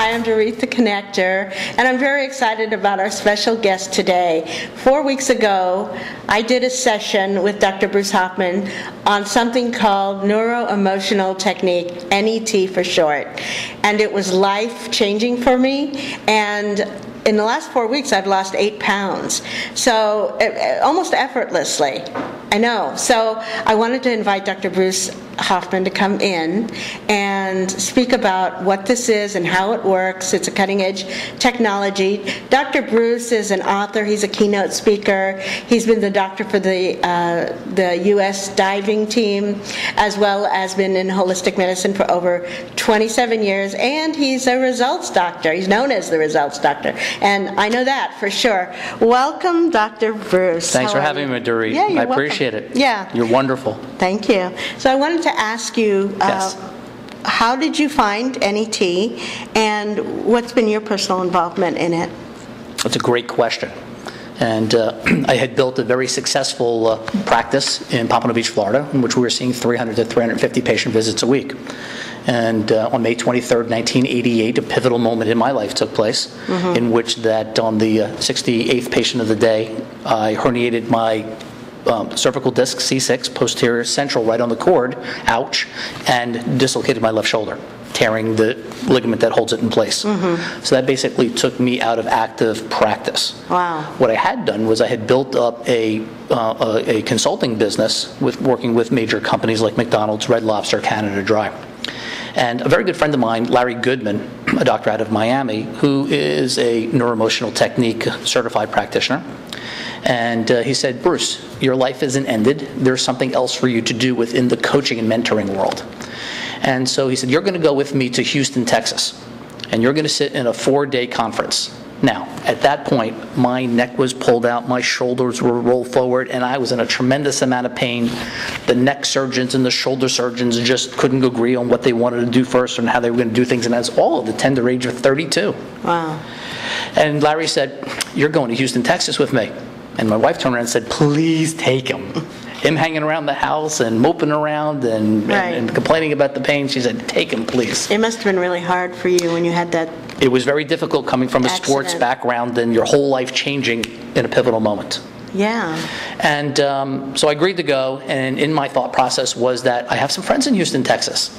Hi, I'm Dorit the Connector, and I'm very excited about our special guest today. 4 weeks ago, I did a session with Dr. Bruce Hofmann on something called Neuro-Emotional Technique, NET for short, and it was life-changing for me, and in the last 4 weeks, I've lost 8 pounds, so almost effortlessly. I know. So I wanted to invite Dr. Bruce Hofmann to come in and speak about what this is and how it works. It's a cutting-edge technology. Dr. Bruce is an author. He's a keynote speaker. He's been the doctor for the U.S. diving team, as well as been in holistic medicine for over 27 years, and he's a results doctor. He's known as the results doctor, and I know that for sure. Welcome, Dr. Bruce. Thanks for having me, Dorit. Yeah, you're I welcome. appreciate it. Yeah. You're wonderful. Thank you. So I wanted to ask you, Yes. how did you find NET, and what's been your personal involvement in it? That's a great question. And I had built a very successful practice in Pompano Beach, Florida, in which we were seeing 300 to 350 patient visits a week. And on May 23rd, 1988, a pivotal moment in my life took place, in which that on the 68th patient of the day, I herniated my cervical disc, C6, posterior central, right on the cord, ouch, and dislocated my left shoulder, tearing the ligament that holds it in place. So that basically took me out of active practice. Wow. What I had done was I had built up a consulting business with working with major companies like McDonald's, Red Lobster, Canada Dry. And a very good friend of mine, Larry Goodman, a doctor out of Miami, who is a neuroemotional technique certified practitioner. And he said, Bruce, your life isn't ended. There's something else for you to do within the coaching and mentoring world. And so he said, you're going to go with me to Houston, Texas, and you're going to sit in a 4-day conference. Now, at that point, my neck was pulled out, my shoulders were rolled forward, and I was in a tremendous amount of pain. The neck surgeons and the shoulder surgeons just couldn't agree on what they wanted to do first and how they were going to do things, and that's all at the tender age of 32. Wow. And Larry said, you're going to Houston, Texas with me. And my wife turned around and said, please take him. Him hanging around the house and moping around and complaining about the pain. She said, take him, please. It must have been really hard for you when you had that. It was very difficult coming from a sports background and your whole life changing in a pivotal moment. Yeah. And so I agreed to go, and in my thought process was that I have some friends in Houston, Texas.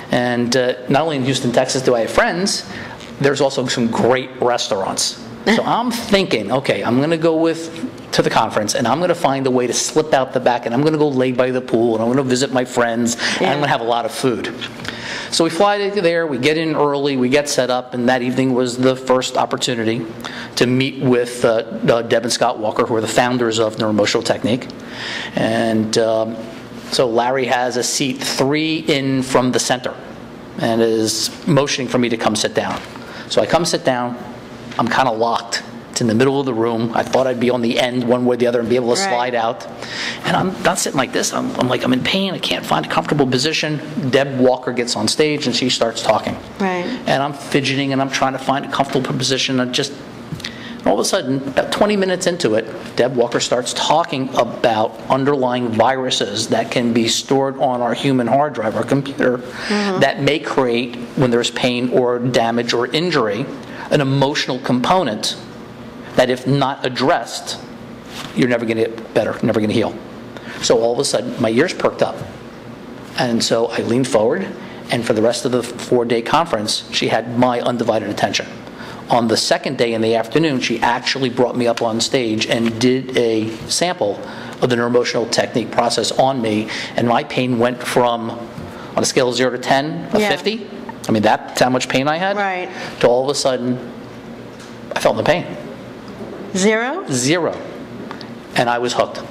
And not only in Houston, Texas do I have friends, there's also some great restaurants. So I'm thinking, okay, I'm going to go to the conference, and I'm going to find a way to slip out the back, and I'm going to go lay by the pool, and I'm going to visit my friends, and I'm going to have a lot of food. So we fly there, we get in early, we get set up, and that evening was the first opportunity to meet with Deb and Scott Walker, who are the founders of Neuroemotional Technique. And so Larry has a seat 3 in from the center and is motioning for me to come sit down. So I come sit down. I'm kind of locked. It's in the middle of the room. I thought I'd be on the end one way or the other and be able to slide out. And I'm not sitting like this. I'm in pain. I can't find a comfortable position. Deb Walker gets on stage and she starts talking. Right. And I'm fidgeting and I'm trying to find a comfortable position. And all of a sudden, about 20 minutes into it, Deb Walker starts talking about underlying viruses that can be stored on our human hard drive, our computer, that may create, when there's pain or damage or injury, an emotional component that if not addressed, you're never going to get better, never going to heal. So all of a sudden, my ears perked up. And so I leaned forward, and for the rest of the 4-day conference, she had my undivided attention. On the second day in the afternoon, she actually brought me up on stage and did a sample of the neuroemotional technique process on me, and my pain went from, on a scale of 0 to 10, a 50. I mean, that's how much pain I had. Right. To all of a sudden, I felt the pain. 0? 0. And I was hooked.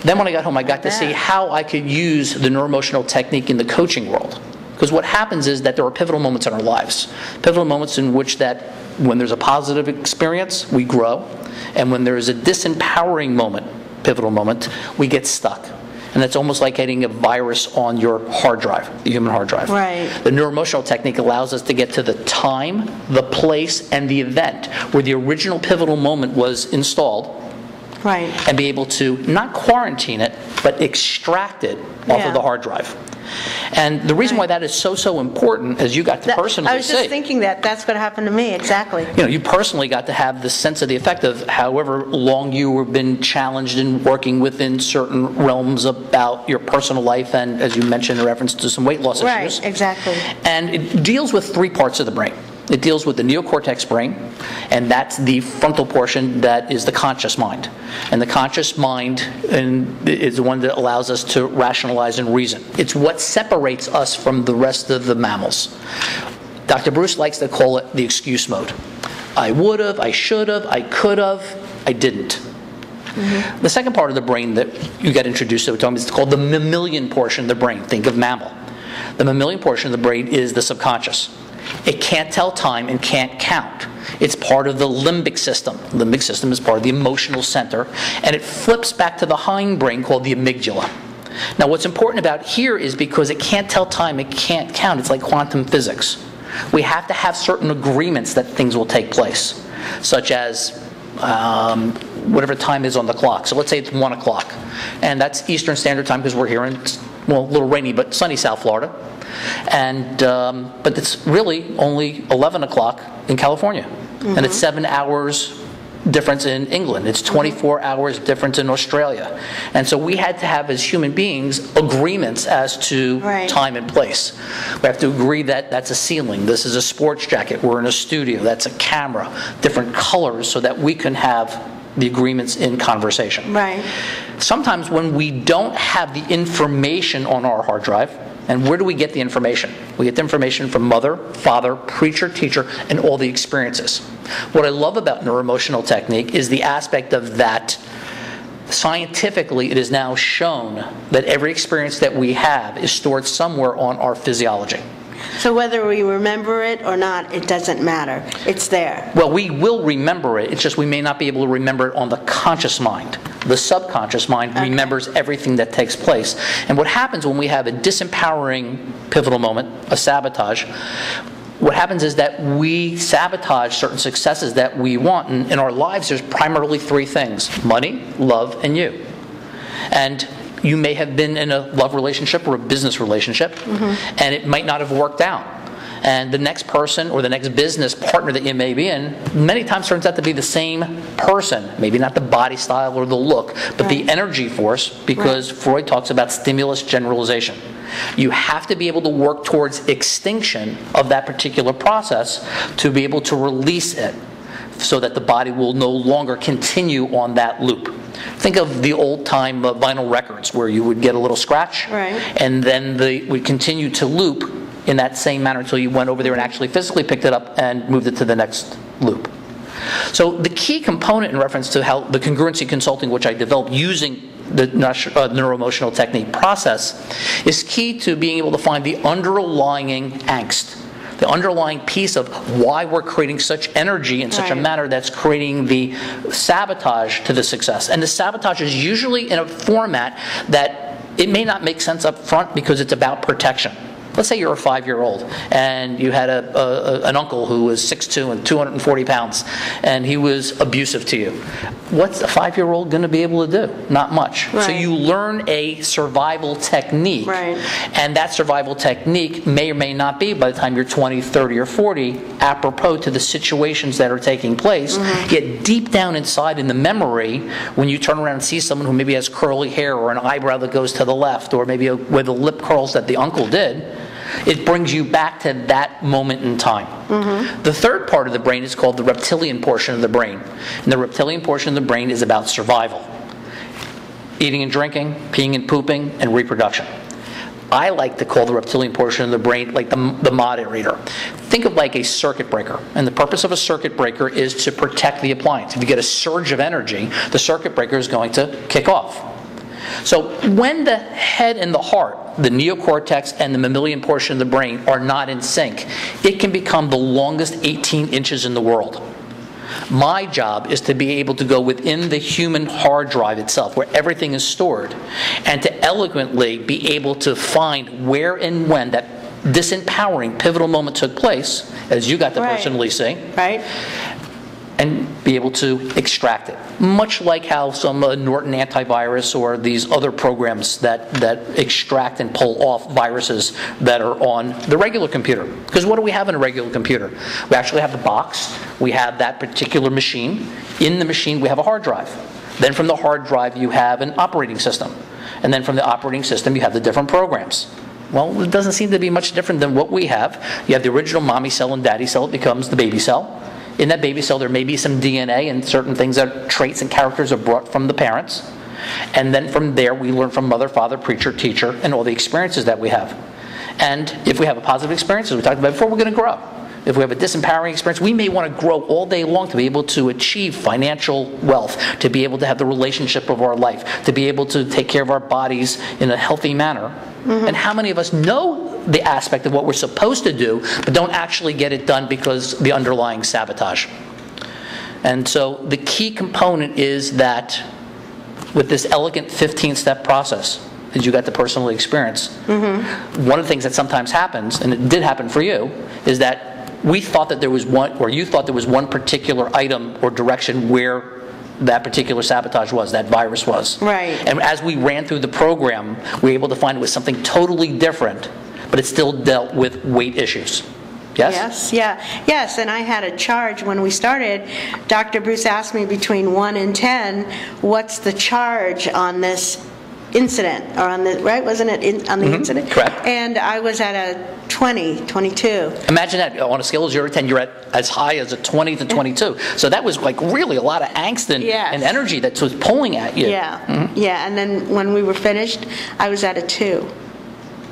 Then when I got home, I got to see how I could use the neuroemotional technique in the coaching world. Because what happens is that there are pivotal moments in our lives. Pivotal moments in which that when there's a positive experience, we grow. And when there is a disempowering moment, pivotal moment, we get stuck. And that's almost like getting a virus on your hard drive, the human hard drive. Right. The neuroemotional technique allows us to get to the time, the place, and the event where the original pivotal moment was installed. Right. And be able to not quarantine it, but extracted off of the hard drive. And the reason why that is so important, as you got to personally see. I was just thinking that's what happened to me, exactly. You personally got to have the sense of the effect of however long you have been challenged in working within certain realms about your personal life, and as you mentioned in reference to some weight loss issues. Right, exactly. And it deals with 3 parts of the brain. It deals with the neocortex brain, and that's the frontal portion that is the conscious mind. And the conscious mind is the one that allows us to rationalize and reason. It's what separates us from the rest of the mammals. Dr. Bruce likes to call it the excuse mode. I would have, I should have, I could have, I didn't. Mm-hmm. The second part of the brain that you got introduced to is called the mammalian portion of the brain. Think of mammal. The mammalian portion of the brain is the subconscious. It can't tell time and can't count. It's part of the limbic system. The limbic system is part of the emotional center, and it flips back to the hindbrain called the amygdala. Now, what's important about here is because it can't tell time, it can't count. It's like quantum physics. We have to have certain agreements that things will take place, such as whatever time is on the clock. So let's say it's 1 o'clock, and that's Eastern Standard Time because we're here in, a little rainy but sunny South Florida. And but it's really only 11 o'clock in California. Mm-hmm. And it's 7 hours difference in England. It's 24 hours difference in Australia. And so we had to have, as human beings, agreements as to time and place. We have to agree that that's a ceiling. This is a sports jacket. We're in a studio. That's a camera. Different colors so that we can have the agreements in conversation. Right. Sometimes when we don't have the information on our hard drive, and where do we get the information? We get the information from mother, father, preacher, teacher, and all the experiences. What I love about neuroemotional technique is the aspect of that scientifically it is now shown that every experience that we have is stored somewhere on our physiology. So whether we remember it or not, it doesn't matter. It's there. Well, we will remember it. It's just we may not be able to remember it on the conscious mind. The subconscious mind remembers everything that takes place. And what happens when we have a disempowering pivotal moment, a sabotage, what happens is that we sabotage certain successes that we want. And in our lives, there's primarily 3 things: money, love, and you. And you may have been in a love relationship or a business relationship, and it might not have worked out. And the next person or the next business partner that you may be in many times turns out to be the same person. Maybe not the body style or the look, but the energy force, because Freud talks about stimulus generalization. You have to be able to work towards extinction of that particular process to be able to release it so that the body will no longer continue on that loop. Think of the old-time vinyl records where you would get a little scratch, and then they would continue to loop in that same manner until you went over there and actually physically picked it up and moved it to the next loop. So the key component in reference to how the congruency consulting, which I developed using the neuroemotional technique process, is key to being able to find the underlying angst, the underlying piece of why we're creating such energy in such a manner that's creating the sabotage to the success. And the sabotage is usually in a format that it may not make sense up front because it's about protection. Let's say you're a 5-year-old and you had an uncle who was 6'2" and 240 pounds, and he was abusive to you. What's a 5-year-old going to be able to do? Not much. So you learn a survival technique, and that survival technique may or may not be, by the time you're 20, 30, or 40, apropos to the situations that are taking place. Yet deep down inside in the memory, when you turn around and see someone who maybe has curly hair or an eyebrow that goes to the left, or maybe with the lip curls that the uncle did, it brings you back to that moment in time. The third part of the brain is called the reptilian portion of the brain. And the reptilian portion of the brain is about survival. Eating and drinking, peeing and pooping, and reproduction. I like to call the reptilian portion of the brain like the moderator. Think of like a circuit breaker. And the purpose of a circuit breaker is to protect the appliance. If you get a surge of energy, the circuit breaker is going to kick off. So when the head and the heart, the neocortex and the mammalian portion of the brain are not in sync, it can become the longest 18 inches in the world. My job is to be able to go within the human hard drive itself, where everything is stored, and to eloquently be able to find where and when that disempowering pivotal moment took place, as you got to personally see. and be able to extract it. Much like how some Norton antivirus or these other programs that extract and pull off viruses that are on the regular computer. Because what do we have in a regular computer? We actually have the box, we have that particular machine. In the machine we have a hard drive. Then from the hard drive you have an operating system. And then from the operating system you have the different programs. Well, it doesn't seem to be much different than what we have. You have the original mommy cell and daddy cell, it becomes the baby cell. In that baby cell, there may be some DNA and certain things that traits and characters are brought from the parents. And then from there, we learn from mother, father, preacher, teacher, and all the experiences that we have. And if we have a positive experience, as we talked about before, we're going to grow. If we have a disempowering experience, we may want to grow all day long to be able to achieve financial wealth, to be able to have the relationship of our life, to be able to take care of our bodies in a healthy manner. And how many of us know the aspect of what we're supposed to do, but don't actually get it done because the underlying sabotage? And so the key component is that with this elegant 15-step process that you got to personally experience, one of the things that sometimes happens, and it did happen for you, is that we thought that there was one, or you thought there was one particular item or direction where that particular sabotage was, that virus was. Right. And as we ran through the program, we were able to find it was something totally different, but it still dealt with weight issues. Yes? Yes, and I had a charge when we started. Dr. Bruce asked me between 1 and 10, what's the charge on this incident, or on the, right, wasn't it on the incident? Correct. And I was at a 20, 22. Imagine that, on a scale of 0 to 10, you're at as high as a 20 to 22. So that was like really a lot of angst and, and energy that was pulling at you. Yeah, and then when we were finished, I was at a 2.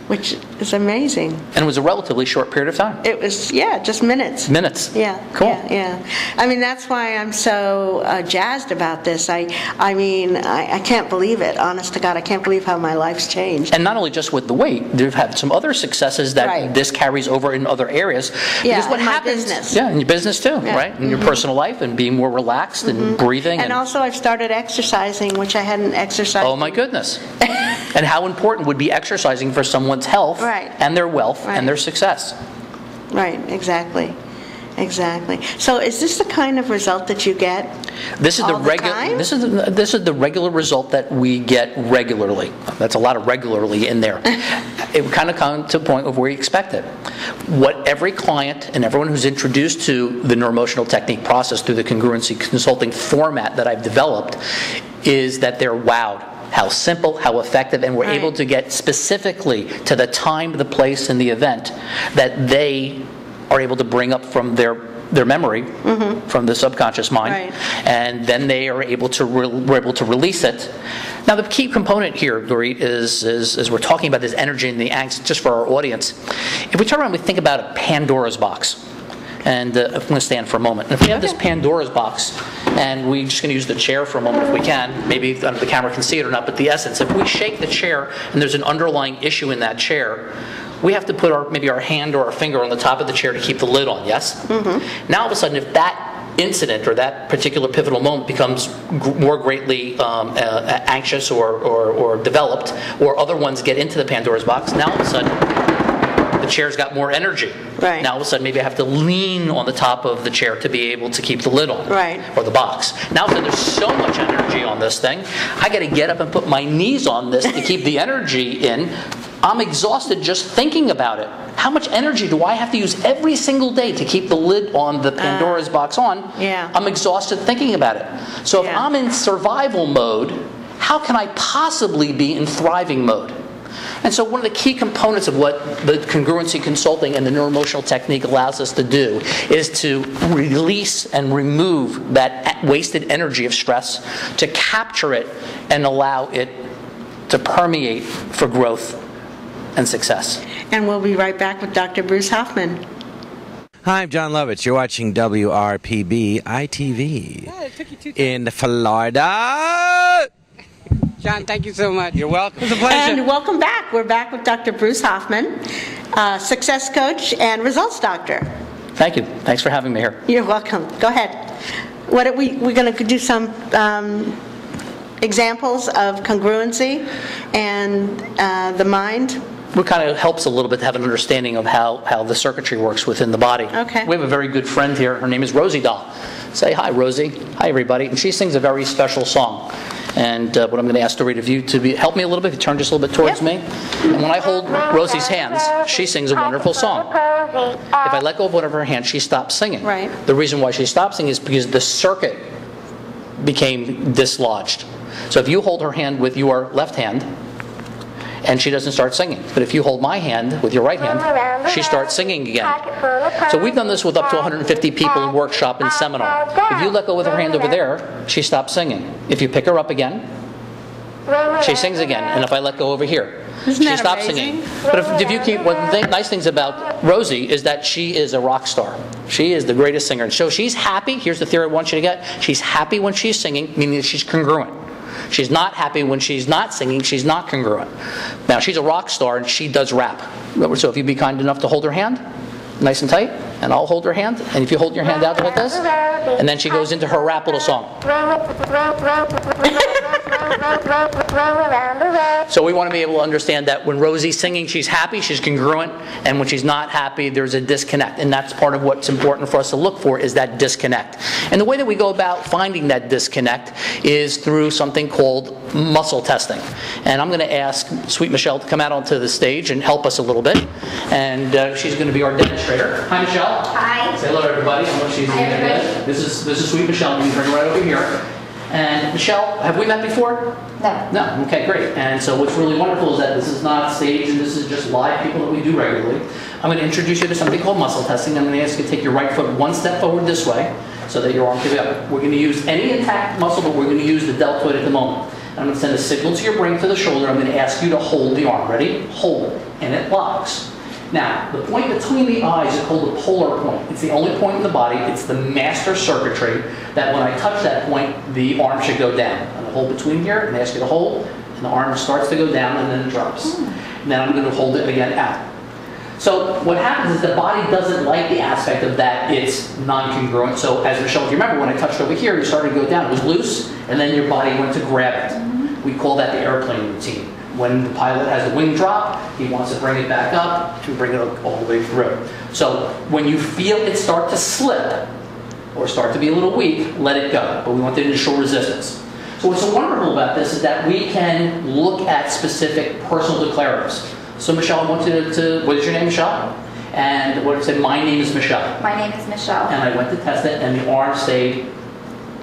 Which is amazing. And it was a relatively short period of time. It was, just minutes. Minutes. Yeah. Cool. Yeah. I mean, that's why I'm so jazzed about this. I mean, I can't believe it. Honest to God, I can't believe how my life's changed. And not only just with the weight, they've had some other successes that this carries over in other areas. Because what happens, business. in your business too, right? In your personal life and being more relaxed and breathing. And also I've started exercising, which I hadn't exercised. Oh my goodness. And how important would be exercising for someone's health and their wealth and their success. Right, exactly. So is this the kind of result that you get this is all the regular time? This is the regular result that we get regularly. That's a lot of regularly in there. It would kind of come to a point of where you expect it. What every client and everyone who's introduced to the neuroemotional technique process through the congruency consulting format that I've developed is that they're wowed. How simple, how effective, and we're able to get specifically to the time, the place, and the event that they are able to bring up from their memory, from the subconscious mind, and then they are able to we're able to release it. Now, the key component here, Dorit, is we're talking about this energy and the angst, just for our audience. If we turn around and we think about a Pandora's box, and I'm going to stand for a moment. And if we have this Pandora's box, and we're just going to use the chair for a moment if we can, maybe the camera can see it or not, but the essence, if we shake the chair and there's an underlying issue in that chair, we have to put maybe our hand or our finger on the top of the chair to keep the lid on, yes? Now all of a sudden, if that incident or that particular pivotal moment becomes more greatly anxious or developed, or other ones get into the Pandora's box, now all of a sudden, the chair's got more energy. Now all of a sudden maybe I have to lean on the top of the chair to be able to keep the lid on. Or the box. Now all of a sudden there's so much energy on this thing, I got to get up and put my knees on this to keep the energy in. I'm exhausted just thinking about it. How much energy do I have to use every single day to keep the lid on the Pandora's box on? I'm exhausted thinking about it. So if I'm in survival mode, how can I possibly be in thriving mode? And so one of the key components of what the congruency consulting and the neuroemotional technique allows us to do is to release and remove that wasted energy of stress, to capture it and allow it to permeate for growth and success. And we'll be right back with Dr. Bruce Hofmann. Hi, I'm John Lovitz. You're watching WRPB ITV in Florida. John, thank you so much. You're welcome. It's a pleasure. And welcome back. We're back with Dr. Bruce Hofmann, success coach and results doctor. Thank you. Thanks for having me here. You're welcome. Go ahead. We're going to do some examples of congruency and the mind. it kind of helps a little bit to have an understanding of how the circuitry works within the body. Okay. We have a very good friend here. Her name is Rosie Doll. Say hi, Rosie. Hi, everybody. And she sings a very special song. And what I'm going to ask Dorit of you to help me a little bit, if you turn just a little bit towards me. And when I hold Rosie's hands, she sings a wonderful song. If I let go of one of her hands, she stops singing. Right. The reason why she stopped singing is because the circuit became dislodged. So if you hold her hand with your left hand, and she doesn't start singing. But if you hold my hand with your right hand, she starts singing again. So we've done this with up to 150 people in workshop and seminar. If you let go with her hand over there, she stops singing. If you pick her up again, she sings again. And if I let go over here, she stops singing. But if you keep, one of the nice things about Rosie is that she is a rock star. She is the greatest singer. So she's happy. Here's the theory I want you to get. She's happy when she's singing, meaning that she's congruent. She's not happy when she's not singing. She's not congruent. Now, she's a rock star, and she does rap. So if you'd be kind enough to hold her hand, nice and tight, and I'll hold her hand. And if you hold your hand out like this, and then she goes into her rap little song. So we want to be able to understand that when Rosie's singing, she's happy, she's congruent, and when she's not happy, there's a disconnect. And that's part of what's important for us to look for, is that disconnect. And the way that we go about finding that disconnect is through something called muscle testing. And I'm going to ask Sweet Michelle to come out onto the stage and help us a little bit. And she's going to be our demonstrator. Hi, Michelle. Hi. Say hello to everybody. I know she's Hi, everybody. This is Sweet Michelle. You can bring her right over here. And Michelle, have we met before? No. No. Okay, great. And so what's really wonderful is that this is not stage, and this is just live people that we do regularly. I'm going to introduce you to something called muscle testing. I'm going to ask you to take your right foot one step forward this way, so that your arm can be up. We're going to use any intact muscle, but we're going to use the deltoid at the moment. I'm going to send a signal to your brain to the shoulder. I'm going to ask you to hold the arm. Ready? Hold it. And it locks. Now, the point between the eyes is called the polar point. It's the only point in the body. It's the master circuitry that when I touch that point, the arm should go down. I'm going to hold between here and ask you to hold, and the arm starts to go down and then it drops. And then I'm going to hold it again out. So what happens is the body doesn't like the aspect of that it's non-congruent. So as Michelle, if you remember, when I touched over here, you started to go down. It was loose, and then your body went to grab it. We call that the airplane routine. When the pilot has a wing drop, he wants to bring it back up to bring it all the way through. So when you feel it start to slip or start to be a little weak, let it go. But we want the initial resistance. So what's so wonderful about this is that we can look at specific personal declaratives. So Michelle, I want you to what is your name, Michelle? And what it said, my name is Michelle. My name is Michelle. And I went to test it, and the arm stayed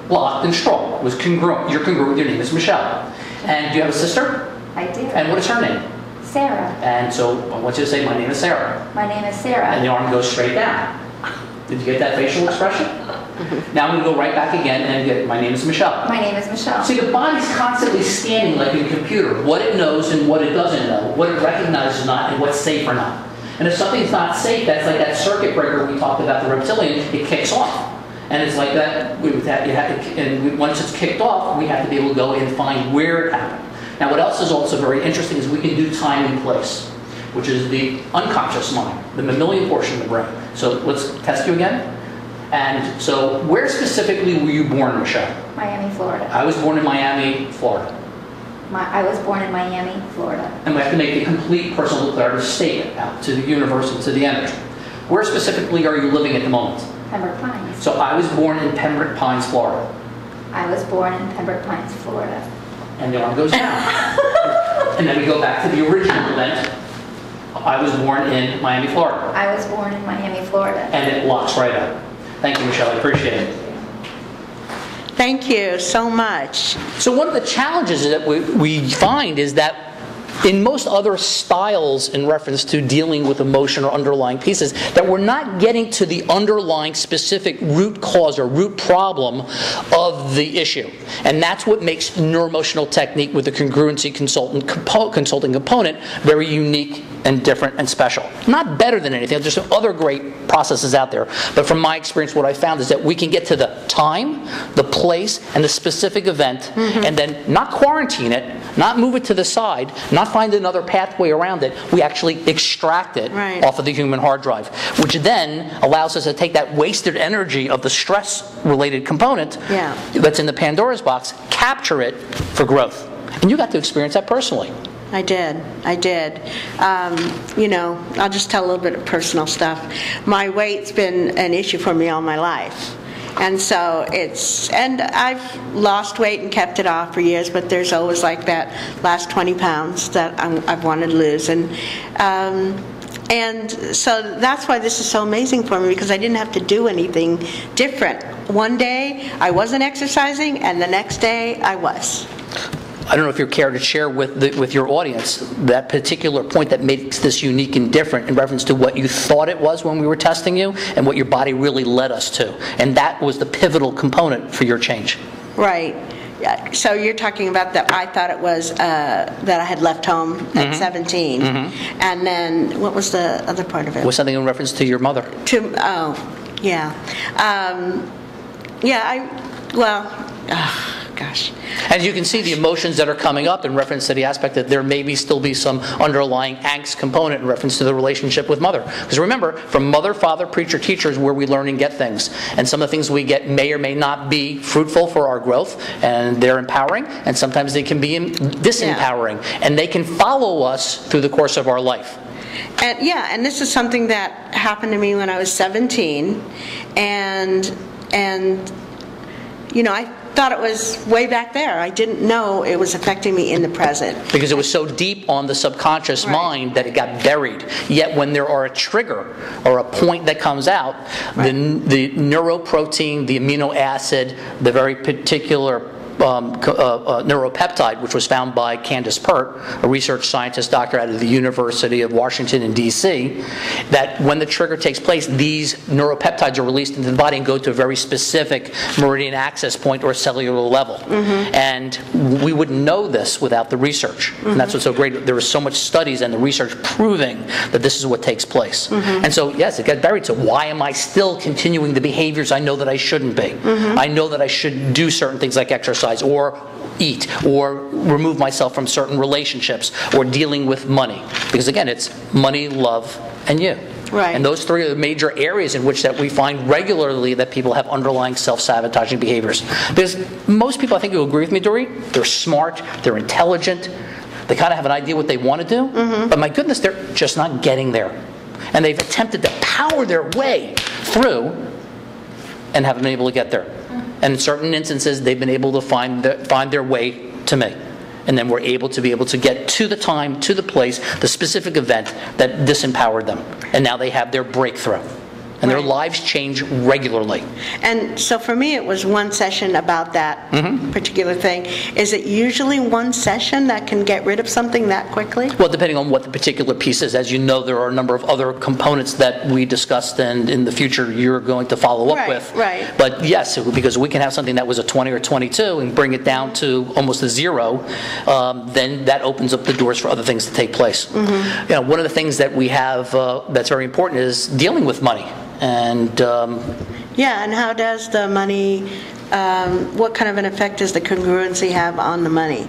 locked and strong. It was congruent. You're congruent with your name is Michelle. And do you have a sister? I do. And what is her name? Sarah. And so I want you to say, my name is Sarah. My name is Sarah. And the arm goes straight down. Did you get that facial expression? Now I'm going to go right back again and get, my name is Michelle. My name is Michelle. See, the body's constantly scanning like a computer, what it knows and what it doesn't know, what it recognizes or not, and what's safe or not. And if something's not safe, that's like that circuit breaker we talked about, the reptilian, it kicks off. And it's like that, and once it's kicked off, we have to be able to go and find where it happened. Now what else is also very interesting is we can do time and place, which is the unconscious mind, the mammalian portion of the brain. So let's test you again. And so where specifically were you born, Michelle? Miami, Florida. I was born in Miami, Florida. I was born in Miami, Florida. And we have to make a complete personal declarative statement out to the universe and to the energy. Where specifically are you living at the moment? Pembroke Pines. So I was born in Pembroke Pines, Florida. I was born in Pembroke Pines, Florida. And the arm goes down. And then we go back to the original event. I was born in Miami, Florida. I was born in Miami, Florida. And it locks right up. Thank you, Michelle. I appreciate it. Thank you so much. So one of the challenges that we find is that in most other styles in reference to dealing with emotion or underlying pieces, that we're not getting to the underlying specific root cause or root problem of the issue. And that's what makes neuroemotional technique with the congruency consulting component very unique and different and special. Not better than anything, there's some other great processes out there. But from my experience, what I found is that we can get to the time, the place, and the specific event, and then not quarantine it, not move it to the side, not find another pathway around it. We actually extract it off of the human hard drive, which then allows us to take that wasted energy of the stress-related component that's in the Pandora's box, capture it for growth. And you got to experience that personally. I did. You know, I'll just tell a little bit of personal stuff. My weight's been an issue for me all my life. And so and I've lost weight and kept it off for years, but there's always like that last 20 pounds that I've wanted to lose. And so that's why this is so amazing for me, because I didn't have to do anything different. One day I wasn't exercising, and the next day I was. I don't know if you care to share with your audience that particular point that makes this unique and different in reference to what you thought it was when we were testing you and what your body really led us to. And that was the pivotal component for your change. Right. So you're talking about that I thought it was that I had left home at 17. And then what was the other part of it? Was something in reference to your mother? Gosh. As you can see, the emotions that are coming up in reference to the aspect that there may still be some underlying angst component in reference to the relationship with mother. Because remember, from mother, father, preacher, teacher is where we learn and get things. And some of the things we get may or may not be fruitful for our growth, and they're empowering, and sometimes they can be disempowering. Yeah. And they can follow us through the course of our life. And this is something that happened to me when I was 17, and you know, I thought it was way back there. I didn't know it was affecting me in the present. Because it was so deep on the subconscious mind that it got buried. Yet when there are a trigger or a point that comes out, the neuroprotein, the amino acid, the very particular neuropeptide, which was found by Candace Pert, a research scientist doctor out of the University of Washington in D.C., that when the trigger takes place, these neuropeptides are released into the body and go to a very specific meridian access point or cellular level. And we wouldn't know this without the research. And that's what's so great. There was so much studies and the research proving that this is what takes place. And so, yes, it got buried. So why am I still continuing the behaviors I know that I shouldn't be? I know that I should do certain things like exercise, or eat, or remove myself from certain relationships, or dealing with money. Because again, it's money, love, and you. Right. And those three are the major areas in which that we find regularly that people have underlying self-sabotaging behaviors. Because most people, I think you'll agree with me, Dorit, they're smart, they're intelligent, they kind of have an idea what they want to do, but my goodness, they're just not getting there. And they've attempted to power their way through and haven't been able to get there. And in certain instances, they've been able to find their way to me. And then we're able to get to the time, to the place, the specific event that disempowered them. And now they have their breakthrough. And their lives change regularly. And so for me, it was one session about that particular thing. Is it usually one session that can get rid of something that quickly? Well, depending on what the particular piece is. As you know, there are a number of other components that we discussed and in the future you're going to follow up with. Right. But yes, because we can have something that was a 20 or 22 and bring it down to almost a 0, then that opens up the doors for other things to take place. You know, one of the things that we have that's very important is dealing with money. And and how does the money, what kind of an effect does the congruency have on the money?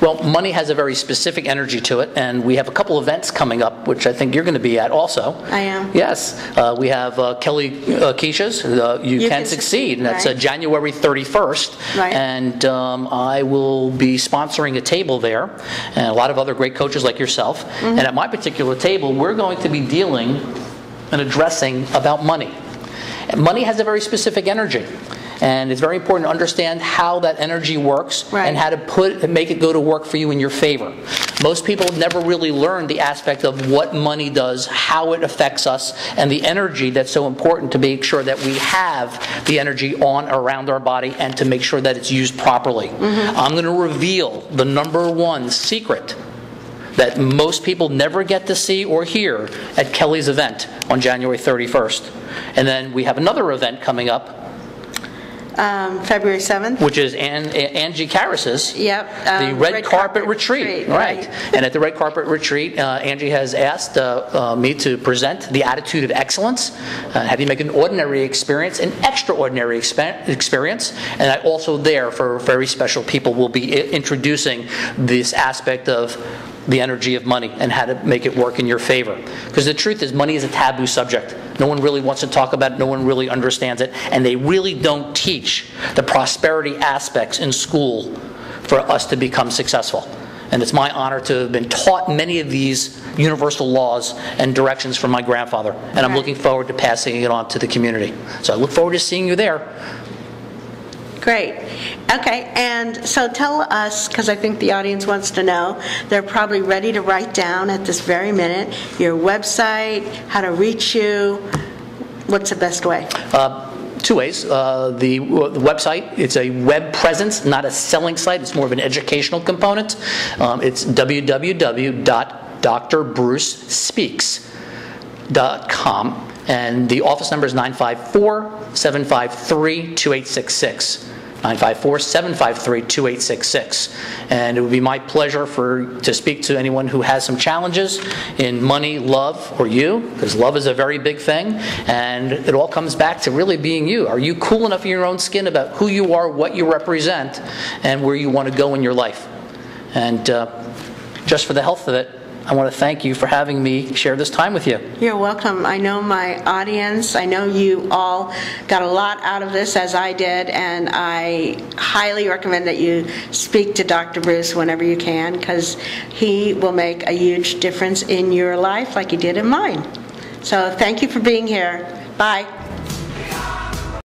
Well, money has a very specific energy to it, and we have a couple events coming up, which I think you're going to be at also. I am. Yes. We have Kelly Keisha's You Can Succeed, and that's January 31st. Right. And I will be sponsoring a table there, and a lot of other great coaches like yourself. And at my particular table, we're going to be dealing and addressing about money. And money has a very specific energy, and it's very important to understand how that energy works and how to make it go to work for you in your favor. Most people never really learn the aspect of what money does, how it affects us, and the energy that's so important to make sure that we have the energy on around our body and to make sure that it's used properly. I'm going to reveal the #1 secret that most people never get to see or hear at Kelly's event on January 31st. And then we have another event coming up. February 7th. Which is Angie Karas's. The Red Carpet Retreat. Right. And at the Red Carpet Retreat, Angie has asked me to present the attitude of excellence, have you make an ordinary experience an extraordinary experience. And I also there, for very special people, will be introducing this aspect of the energy of money and how to make it work in your favor. Because the truth is, money is a taboo subject. No one really wants to talk about it, no one really understands it, and they really don't teach the prosperity aspects in school for us to become successful. And it's my honor to have been taught many of these universal laws and directions from my grandfather. And I'm looking forward to passing it on to the community. So I look forward to seeing you there. Great. Okay, and so tell us, because I think the audience wants to know, they're probably ready to write down at this very minute your website, how to reach you. What's the best way? Two ways. The website, it's a web presence, not a selling site. It's more of an educational component. It's www.drbrucespeaks.com. And the office number is 954-753-2866. 954-753-2866. And it would be my pleasure to speak to anyone who has some challenges in money, love, or you, because love is a very big thing. And it all comes back to really being you. Are you cool enough in your own skin about who you are, what you represent, and where you want to go in your life? And just for the health of it, I want to thank you for having me share this time with you. You're welcome. I know my audience, I know you all got a lot out of this, as I did, and I highly recommend that you speak to Dr. Bruce whenever you can, because he will make a huge difference in your life like he did in mine. So thank you for being here. Bye.